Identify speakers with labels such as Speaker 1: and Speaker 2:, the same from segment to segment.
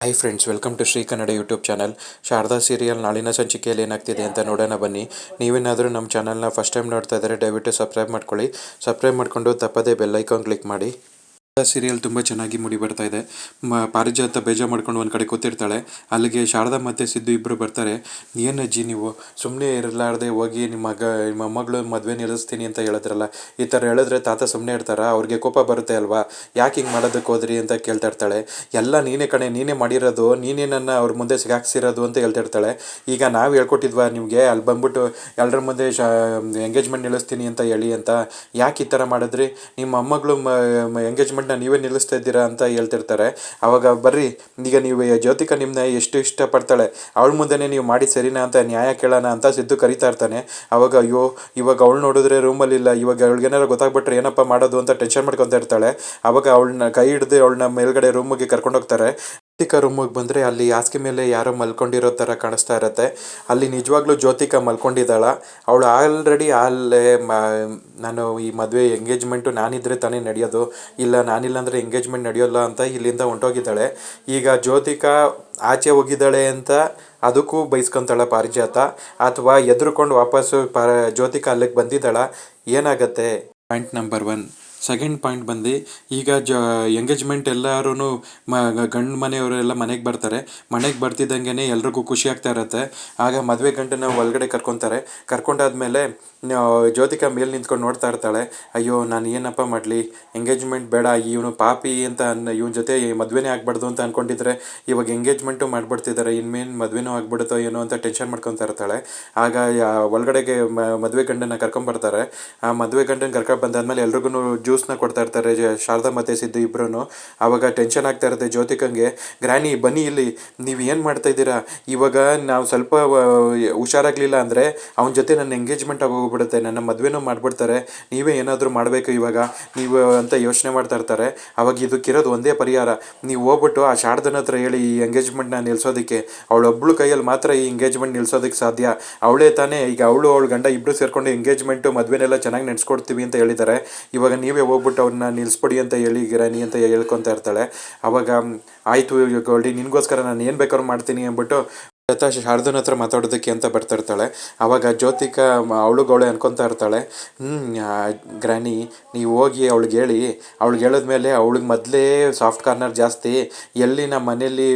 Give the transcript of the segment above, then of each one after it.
Speaker 1: Hi friends, welcome to Shri Kannada YouTube channel. Sharada serial ನಾಳಿನ ಸಂಚಿಕೆಯಲ್ಲಿ ಏನಾಗ್ತಿದೆ ಅಂತ ನೋಡೋಣ ಬನ್ನಿ. ನೀವೇನಾದರೂ ನಮ್ಮ ಚಾನಲ್ನ ಫಸ್ಟ್ ಟೈಮ್ ನೋಡ್ತಾ ಇದ್ದರೆ ದಯವಿಟ್ಟು ಸಬ್ಸ್ಕ್ರೈಬ್ ಮಾಡ್ಕೊಳ್ಳಿ. ಸಬ್ಸ್ಕ್ರೈಬ್ ಮಾಡಿಕೊಂಡು ತಪ್ಪದೇ ಬೆಲ್ ಐಕಾನ್ ಕ್ಲಿಕ್ ಮಾಡಿ. ಸೀರಿಯಲ್ ತುಂಬ ಚೆನ್ನಾಗಿ ಮೂಡಿ ಬರ್ತಾ ಇದೆ. ಪಾರಿಜಾತ ಬೇಜಾರು ಮಾಡ್ಕೊಂಡು ಒಂದು ಕಡೆ ಕೂತಿರ್ತಾಳೆ. ಅಲ್ಲಿಗೆ ಶಾರದಾ ಮತ್ತು ಸಿದ್ದು ಇಬ್ಬರು ಬರ್ತಾರೆ. ಏನಜ್ಜಿ ನೀವು ಸುಮ್ಮನೆ ಇರಲಾರ್ದೆ ಹೋಗಿ ನಿಮ್ಮ ಮೊಮ್ಮಗಳು ಮದುವೆ ನಿಲ್ಲಿಸ್ತೀನಿ ಅಂತ ಹೇಳಿದ್ರಲ್ಲ, ಈ ಥರ ಹೇಳಿದ್ರೆ ತಾತ ಸುಮ್ಮನೆ ಇರ್ತಾರ? ಅವ್ರಿಗೆ ಕೋಪ ಬರುತ್ತೆ ಅಲ್ವಾ? ಯಾಕೆ ಹಿಂಗೆ ಮಾಡೋದಕ್ಕೆ ಹೋದ್ರಿ ಅಂತ ಕೇಳ್ತಾ ಇರ್ತಾಳೆ. ಎಲ್ಲ ನೀನೇ ಕಣೆ, ನೀನೇ ಮಾಡಿರೋದು, ನೀನೇ ನನ್ನ ಅವ್ರ ಮುಂದೆ ಸಿಗಾಕ್ಸಿರೋದು ಅಂತ ಹೇಳ್ತಾ ಇರ್ತಾಳೆ. ಈಗ ನಾವು ಹೇಳ್ಕೊಟ್ಟಿದ್ವಾ ನಿಮಗೆ ಅಲ್ಲಿ ಬಂದ್ಬಿಟ್ಟು ಎಲ್ಲರ ಮುಂದೆ ಎಂಗೇಜ್ಮೆಂಟ್ ನಿಲ್ಲಿಸ್ತೀನಿ ಅಂತ ಹೇಳಿ ಅಂತ? ಯಾಕೆ ಈ ಥರ ಮಾಡಿದ್ರಿ? ನಿಮ್ಮ ಮೊಮ್ಮಗಳು ಎಂಗೇಜ್ಮೆಂಟ್ ನೀವೇ ನಿಲ್ಲಿಸ್ತಾ ಇದ್ದೀರಾ ಅಂತ ಹೇಳ್ತಿರ್ತಾರೆ. ಅವಾಗ ಬರ್ರಿ, ಈಗ ನೀವು ಜ್ಯೋತಿಕಾ ನಿಮ್ಮನ್ನ ಎಷ್ಟು ಇಷ್ಟಪಡ್ತಾಳೆ, ಅವಳ ಮುಂದೆನೇ ನೀವು ಮಾಡಿ ಸರಿನಾ ಅಂತ ನ್ಯಾಯ ಕೇಳೋಣ ಅಂತ ಸಿದ್ದು ಕರಿತಾ ಇರ್ತಾನೆ. ಅವಾಗ ಅಯ್ಯೋ, ಇವಾಗ ಅವಳು ನೋಡಿದ್ರೆ ರೂಮಲ್ಲಿ ಇಲ್ಲ, ಇವಾಗ ಅವಳಿಗೇನಾರು ಗೊತ್ತಾಗ್ಬಿಟ್ರೆ ಏನಪ್ಪ ಮಾಡೋದು ಅಂತ ಟೆನ್ಷನ್ ಮಾಡ್ಕೊತಾ ಇರ್ತಾಳೆ. ಅವಾಗ ಅವಳನ್ನ ಕೈ ಹಿಡಿದು ಅವಳನ್ನ ಮೇಲ್ಗಡೆ ರೂಮಿಗೆ ಕರ್ಕೊಂಡೋಗ್ತಾರೆ. ಜ್ಯೋತಿಕಾ ರೂಮಿಗೆ ಬಂದರೆ ಅಲ್ಲಿ ಹಾಸಿಗೆ ಮೇಲೆ ಯಾರೋ ಮಲ್ಕೊಂಡಿರೋ ಥರ ಕಾಣಿಸ್ತಾ ಇರತ್ತೆ. ಅಲ್ಲಿ ನಿಜವಾಗ್ಲೂ ಜ್ಯೋತಿಕಾ ಮಲ್ಕೊಂಡಿದ್ದಾಳ. ಅವಳು ಆಲ್ರೆಡಿ ಅಲ್ಲೇ ನಾನು ಈ ಮದುವೆ ಎಂಗೇಜ್ಮೆಂಟು ನಾನಿದ್ರೆ ತಾನೇ ನಡೆಯೋದು, ಇಲ್ಲ ನಾನಿಲ್ಲ ಅಂದರೆ ಎಂಗೇಜ್ಮೆಂಟ್ ನಡೆಯೋಲ್ಲ ಅಂತ ಇಲ್ಲಿಂದ ಹೊಂಟೋಗಿದ್ದಾಳೆ. ಈಗ ಜ್ಯೋತಿಕಾ ಆಚೆ ಹೋಗಿದ್ದಾಳೆ ಅಂತ ಅದಕ್ಕೂ ಬೈಸ್ಕೊತಾಳ ಪಾರಿಜಾತ, ಅಥವಾ ಎದುರುಕೊಂಡು ವಾಪಸ್ಸು ಜ್ಯೋತಿಕಾ ಅಲ್ಲಿಗೆ ಬಂದಿದ್ದಾಳ, ಏನಾಗತ್ತೆ? Point number 1. ಸೆಕೆಂಡ್ ಪಾಯಿಂಟ್ ಬಂದು, ಈಗ ಎಂಗೇಜ್ಮೆಂಟ್ ಎಲ್ಲರೂ ಗಂಡು ಮನೆಯವರೆಲ್ಲ ಮನೆಗೆ ಬರ್ತಾರೆ. ಮನೆಗೆ ಬರ್ತಿದ್ದಂಗೆ ಎಲ್ರಿಗೂ ಖುಷಿ ಆಗ್ತಾ ಇರತ್ತೆ. ಆಗ ಮದುವೆ ಗಂಡನ ಒಳಗಡೆ ಕರ್ಕೊತಾರೆ. ಕರ್ಕೊಂಡಾದ್ಮೇಲೆ ಜ್ಯೋತಿಕಾ ಮೇಲೆ ನಿಂತ್ಕೊಂಡು ನೋಡ್ತಾ ಇರ್ತಾಳೆ. ಅಯ್ಯೋ, ನಾನು ಏನಪ್ಪ ಮಾಡಲಿ, ಎಂಗೇಜ್ಮೆಂಟ್ ಬೇಡ, ಇವನು ಪಾಪಿ ಅಂತ ಇವನ ಜೊತೆ ಮದುವೆನೇ ಆಗ್ಬಾರ್ದು ಅಂತ ಅಂದ್ಕೊಂಡಿದ್ರೆ ಇವಾಗ ಎಂಗೇಜ್ಮೆಂಟು ಮಾಡ್ಬಿಡ್ತಿದ್ದಾರೆ, ಇನ್ಮೇನು ಮದುವೆನೂ ಆಗ್ಬಿಡುತ್ತೋ ಏನೋ ಅಂತ ಟೆನ್ಷನ್ ಮಾಡ್ಕೊತಾ ಇರ್ತಾಳೆ. ಆಗ ಒಳಗಡೆಗೆ ಮದುವೆ ಗಂಡನ ಕರ್ಕೊಂಬರ್ತಾರೆ. ಆ ಮದುವೆ ಗಂಡನ ಕರ್ಕೊಂಡು ಬಂದಾದ್ಮೇಲೆ ಎಲ್ರಿಗೂ ಜ್ಯೂಸ್ನ ಕೊಡ್ತಾ ಇರ್ತಾರೆ ಶಾರದಾ ಮತ್ತು ಸಿದ್ದು ಇಬ್ಬರೂ. ಆವಾಗ ಟೆನ್ಷನ್ ಆಗ್ತಾ ಇರುತ್ತೆ ಜ್ಯೋತಿಕಂಗೆ. ಗ್ರ್ಯಾನಿ ಬನ್ನಿ ಇಲ್ಲಿ, ನೀವು ಏನು ಮಾಡ್ತಾ ಇದ್ದೀರಾ? ಇವಾಗ ನಾವು ಸ್ವಲ್ಪ ಹುಷಾರಾಗಲಿಲ್ಲ ಅಂದರೆ ಅವನ ಜೊತೆ ನನ್ನ ಎಂಗೇಜ್ಮೆಂಟ್ ಆಗೋಗ್ಬಿಡುತ್ತೆ, ನನ್ನ ಮದುವೆನೂ ಮಾಡಿಬಿಡ್ತಾರೆ, ನೀವೇ ಏನಾದರೂ ಮಾಡಬೇಕು ಇವಾಗ ನೀವು ಅಂತ ಯೋಚನೆ ಮಾಡ್ತಾ ಇರ್ತಾರೆ. ಅವಾಗ ಇದಕ್ಕಿರೋದು ಒಂದೇ ಪರಿಹಾರ, ನೀವು ಹೋಗ್ಬಿಟ್ಟು ಆ ಶಾರದನ ಹತ್ರ ಹೇಳಿ ಈ ಎಂಗೇಜ್ಮೆಂಟ್ನ ನಿಲ್ಲಿಸೋದಕ್ಕೆ. ಅವಳೊಬ್ಬಳು ಕೈಯಲ್ಲಿ ಮಾತ್ರ ಈ ಎಂಗೇಜ್ಮೆಂಟ್ ನಿಲ್ಲಿಸೋದಕ್ಕೆ ಸಾಧ್ಯ, ಅವಳೇ ತಾನೇ. ಈಗ ಅವಳು ಅವಳ ಗಂಡ ಇಬ್ಬರು ಸೇರಿಕೊಂಡು ಎಂಗೇಜ್ಮೆಂಟು ಮದುವೆನೆಲ್ಲ ಚೆನ್ನಾಗಿ ನಡೆಸ್ಕೊಡ್ತೀವಿ ಅಂತ ಹೇಳಿದ್ದಾರೆ. ಇವಾಗ ನೀವೇ ಹೋಗ್ಬಿಟ್ಟು ಅವ್ರನ್ನ ನಿಲ್ಲಿಸ್ಬಿಡಿ ಅಂತ ಹೇಳಿ ಗಿರಾನಿ ಅಂತ ಹೇಳ್ಕೊತಾ ಇರ್ತಾಳೆ. ಅವಾಗ ಆಯಿತು ಗೋಲ್ಡಿ, ನಿನಗೋಸ್ಕರ ನಾನು ಏನು ಬೇಕಾದ್ರೂ ಮಾಡ್ತೀನಿ ಅಂದ್ಬಿಟ್ಟು ಶಾರದನ ಹತ್ರ ಮಾತಾಡೋದಕ್ಕೆ ಅಂತ ಬರ್ತಾ ಇರ್ತಾಳೆ. ಆವಾಗ ಜ್ಯೋತಿಕಾ ಅವಳುಗಳೇ ಅನ್ಕೊತಾ ಇರ್ತಾಳೆ, ಗ್ರ್ಯಾನಿ ನೀವು ಹೋಗಿ ಅವಳಿಗೆ ಹೇಳಿ, ಅವಳಿಗೆ ಹೇಳಿದ್ಮೇಲೆ ಅವಳಿಗೆ ಮೊದಲೇ ಸಾಫ್ಟ್ ಕಾರ್ನರ್ ಜಾಸ್ತಿ, ಎಲ್ಲಿ ನಮ್ಮ ಮನೇಲಿ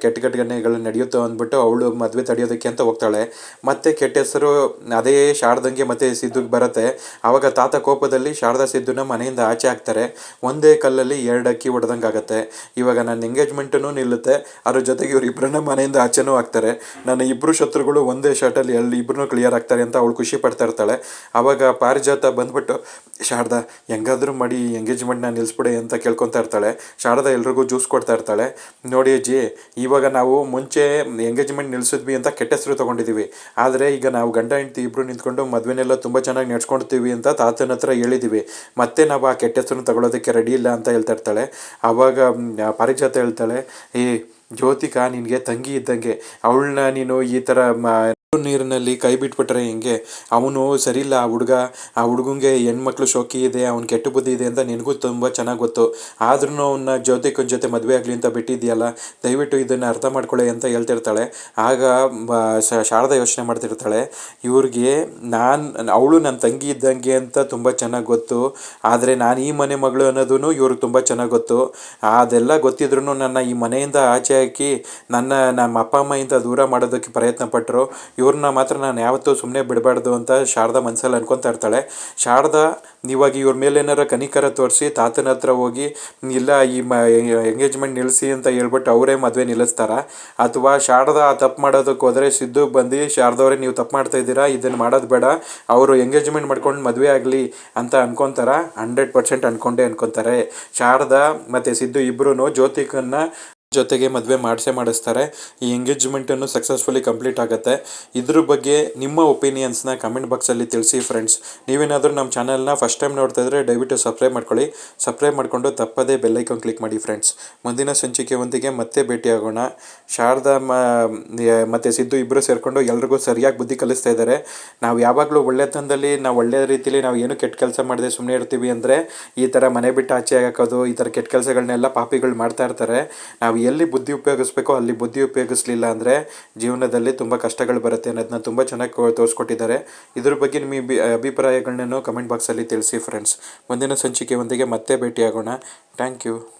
Speaker 1: ಕೆಟ್ಟ ಘಟನೆಗಳು ನಡೆಯುತ್ತೋ ಅಂದ್ಬಿಟ್ಟು ಅವಳು ಮದುವೆ ತಡೆಯೋದಕ್ಕೆ ಅಂತ ಹೋಗ್ತಾಳೆ. ಮತ್ತು ಕೆಟ್ಟ ಹೆಸರು ಅದೇ ಶಾರದಂಗೆ ಮತ್ತು ಸಿದ್ದುಗೆ ಬರುತ್ತೆ. ಆವಾಗ ತಾತ ಕೋಪದಲ್ಲಿ ಶಾರದಾ ಸಿದ್ದುನ ಮನೆಯಿಂದ ಆಚೆ ಹಾಕ್ತಾರೆ. ಒಂದೇ ಕಲ್ಲಲ್ಲಿ ಎರಡು ಅಕ್ಕಿ ಹೊಡೆದಂಗೆ ಆಗುತ್ತೆ. ಇವಾಗ ನನ್ನ ಎಂಗೇಜ್ಮೆಂಟೂ ನಿಲ್ಲುತ್ತೆ, ಅದ್ರ ಜೊತೆಗೆ ಇವರಿಬ್ಬರನ್ನ ಮನೆಯಿಂದ ಆಚೆನೂ ಹಾಕ್ತಾರೆ. ನನ್ನ ಇಬ್ಬರು ಶತ್ರುಗಳು ಒಂದೇ ಶಾರ್ಟಲ್ಲಿ ಇಬ್ಬರೂ ಕ್ಲಿಯರ್ ಆಗ್ತಾರೆ ಅಂತ ಅವಳು ಖುಷಿ ಪಡ್ತಾ ಇರ್ತಾಳೆ. ಆವಾಗ ಪಾರಿಜಾತ ಬಂದ್ಬಿಟ್ಟು, ಶಾರದಾ ಹೆಂಗಾದ್ರೂ ಮಾಡಿ ಎಂಗೇಜ್ಮೆಂಟ್ನ ನಿಲ್ಲಿಸ್ಬಿಡಿ ಅಂತ ಕೇಳ್ಕೊತಾ ಇರ್ತಾಳೆ. ಶಾರದಾ ಎಲ್ರಿಗೂ ಜ್ಯೂಸ್ ಕೊಡ್ತಾ ಇರ್ತಾಳೆ. ನೋಡಿ ಅಜ್ಜಿ, ಇವಾಗ ನಾವು ಮುಂಚೆ ಎಂಗೇಜ್ಮೆಂಟ್ ನಿಲ್ಲಿಸಿದ್ವಿ ಅಂತ ಕೆಟ್ಟ ಹೆಸರು ತೊಗೊಂಡಿದ್ದೀವಿ, ಆದರೆ ಈಗ ನಾವು ಗಂಡ ಹೆಂಡತಿ ಇಬ್ಬರು ನಿಂತ್ಕೊಂಡು ಮದುವೆನೆಲ್ಲ ತುಂಬ ಚೆನ್ನಾಗಿ ನಡ್ಸ್ಕೊಳ್ತೀವಿ ಅಂತ ತಾತನ ಹತ್ರ ಹೇಳಿದ್ದೀವಿ, ಮತ್ತೆ ನಾವು ಆ ಕೆಟ್ಟ ಹೆಸರನ್ನು ತಗೊಳ್ಳೋದಕ್ಕೆ ರೆಡಿ ಇಲ್ಲ ಅಂತ ಹೇಳ್ತಾ ಇರ್ತಾಳೆ. ಆವಾಗ ಪಾರಿಜಾತ ಹೇಳ್ತಾಳೆ, ಜ್ಯೋತಿಕಾ ನಿನಗೆ ತಂಗಿ ಇದ್ದಂಗೆ, ಅವಳನ್ನ ನೀನು ಈ ಥರ ನೀರಿನಲ್ಲಿ ಕೈ ಬಿಟ್ಬಿಟ್ರೆ ಹೆಂಗೆ? ಅವನು ಸರಿಯಿಲ್ಲ ಆ ಹುಡುಗಂಗೆ ಹೆಣ್ಮಕ್ಳು ಶೋಕಿ ಇದೆ, ಅವ್ನು ಕೆಟ್ಟ ಬುದ್ಧಿ ಇದೆ ಅಂತ ನಿನಗೂ ತುಂಬ ಚೆನ್ನಾಗಿ ಗೊತ್ತು. ಆದ್ರೂ ಅವನ್ನ ಜ್ಯೋತಿಕನ ಜೊತೆ ಮದುವೆ ಆಗಲಿ ಅಂತ ಬಿಟ್ಟಿದ್ಯಲ್ಲ, ದಯವಿಟ್ಟು ಇದನ್ನು ಅರ್ಥ ಮಾಡ್ಕೊಳ್ಳಿ ಅಂತ ಹೇಳ್ತಿರ್ತಾಳೆ. ಆಗ ಶಾರದಾ ಯೋಚನೆ ಮಾಡ್ತಿರ್ತಾಳೆ, ಇವ್ರಿಗೆ ಅವಳು ನನ್ನ ತಂಗಿ ಇದ್ದಂಗೆ ಅಂತ ತುಂಬ ಚೆನ್ನಾಗಿ ಗೊತ್ತು, ಆದರೆ ನಾನು ಈ ಮನೆ ಮಗಳು ಅನ್ನೋದೂ ಇವ್ರಿಗೆ ತುಂಬ ಚೆನ್ನಾಗಿ ಗೊತ್ತು. ಅದೆಲ್ಲ ಗೊತ್ತಿದ್ರೂ ನನ್ನ ಈ ಮನೆಯಿಂದ ಆಚೆ ಹಾಕಿ ನಮ್ಮ ಅಪ್ಪ ಅಮ್ಮೆಯಿಂದ ದೂರ ಮಾಡೋದಕ್ಕೆ ಪ್ರಯತ್ನ ಪಟ್ಟರು. ಇವ್ರನ್ನ ಮಾತ್ರ ನಾನು ಯಾವತ್ತೂ ಸುಮ್ಮನೆ ಬಿಡಬಾರ್ದು ಅಂತ ಶಾರದಾ ಮನಸ್ಸಲ್ಲಿ ಅನ್ಕೊತಾ ಇರ್ತಾಳೆ. ಶಾರದಾ ಇವಾಗ ಇವ್ರ ಮೇಲೆ ಏನಾರ ಕನಿಕರ ತೋರಿಸಿ ತಾತನ ಹತ್ರ ಹೋಗಿ, ಇಲ್ಲ ಈ ಎಂಗೇಜ್ಮೆಂಟ್ ನಿಲ್ಲಿಸಿ ಅಂತ ಹೇಳ್ಬಿಟ್ಟು ಅವರೇ ಮದುವೆ ನಿಲ್ಲಿಸ್ತಾರ, ಅಥವಾ ಶಾರದಾ ತಪ್ಪು ಮಾಡೋದಕ್ಕೆ ಹೋದರೆ ಸಿದ್ದು ಬಂದು, ಶಾರದವ್ರೆ ನೀವು ತಪ್ಪು ಮಾಡ್ತಾ ಇದ್ದೀರಾ, ಇದನ್ನು ಮಾಡೋದು ಬೇಡ, ಅವರು ಎಂಗೇಜ್ಮೆಂಟ್ ಮಾಡ್ಕೊಂಡು ಮದುವೆ ಆಗಲಿ ಅಂತ ಅನ್ಕೊತಾರ. 100% ಅನ್ಕೊಂತಾರೆ. ಶಾರದಾ ಮತ್ತು ಸಿದ್ದು ಇಬ್ಬರೂ ಜ್ಯೋತಿಕನ್ನ ಜೊತೆಗೆ ಮದುವೆ ಮಾಡಿಸ್ತಾರೆ. ಈ ಎಂಗೇಜ್ಮೆಂಟನ್ನು ಸಕ್ಸಸ್ಫುಲಿ ಕಂಪ್ಲೀಟ್ ಆಗುತ್ತೆ. ಇದ್ರ ಬಗ್ಗೆ ನಿಮ್ಮ ಒಪಿನಿಯನ್ಸ್ನ ಕಮೆಂಟ್ ಬಾಕ್ಸಲ್ಲಿ ತಿಳಿಸಿ ಫ್ರೆಂಡ್ಸ್. ನೀವೇನಾದರೂ ನಮ್ಮ ಚಾನಲ್ನ ಫಸ್ಟ್ ಟೈಮ್ ನೋಡ್ತಾ ಇದ್ದರೆ ದಯವಿಟ್ಟು ಸಬ್ಸ್ಕ್ರೈಬ್ ಮಾಡ್ಕೊಳ್ಳಿ. ಸಬ್ಸ್ಕ್ರೈಬ್ ಮಾಡಿಕೊಂಡು ತಪ್ಪದೇ ಬೆಲ್ಲೈಕಾನ್ ಕ್ಲಿಕ್ ಮಾಡಿ ಫ್ರೆಂಡ್ಸ್. ಮುಂದಿನ ಸಂಚಿಕೆಯೊಂದಿಗೆ ಮತ್ತೆ ಭೇಟಿಯಾಗೋಣ. ಶಾರದಾ ಮತ್ತು ಸಿದ್ದು ಇಬ್ಬರು ಸೇರಿಕೊಂಡು ಎಲ್ರಿಗೂ ಸರಿಯಾಗಿ ಬುದ್ಧಿ ಕಲಿಸ್ತಾ ಇದ್ದಾರೆ. ನಾವು ಯಾವಾಗಲೂ ಒಳ್ಳೆತನದಲ್ಲಿ, ನಾವು ಒಳ್ಳೆಯ ರೀತಿಯಲ್ಲಿ ನಾವು ಏನು ಕೆಟ್ಟ ಕೆಲಸ ಮಾಡದೆ ಸುಮ್ಮನೆ ಇರ್ತೀವಿ ಅಂದರೆ ಈ ಥರ ಮನೆ ಬಿಟ್ಟು ಆಚೆ ಹಾಕೋದು, ಈ ಥರ ಕೆಟ್ಟ ಕೆಲಸಗಳನ್ನೆಲ್ಲ ಪಾಪಿಗಳು ಮಾಡ್ತಾ ಇರ್ತಾರೆ. ನಾವು ಎಲ್ಲಿ ಬುದ್ಧಿ ಉಪಯೋಗಿಸ್ಬೇಕೋ ಅಲ್ಲಿ ಬುದ್ಧಿ ಉಪಯೋಗಿಸ್ಲಿಲ್ಲ ಅಂದರೆ ಜೀವನದಲ್ಲಿ ತುಂಬ ಕಷ್ಟಗಳು ಬರುತ್ತೆ ಅನ್ನೋದನ್ನ ತುಂಬ ಚೆನ್ನಾಗಿ ತೋರಿಸ್ಕೊಟ್ಟಿದ್ದಾರೆ. ಇದ್ರ ಬಗ್ಗೆ ನಿಮ್ಮ ಅಭಿಪ್ರಾಯಗಳನ್ನೇನು ಕಮೆಂಟ್ ಬಾಕ್ಸಲ್ಲಿ ತಿಳಿಸಿ ಫ್ರೆಂಡ್ಸ್. ಮುಂದಿನ ಸಂಚಿಕೆಯೊಂದಿಗೆ ಮತ್ತೆ ಭೇಟಿಯಾಗೋಣ. Thank you.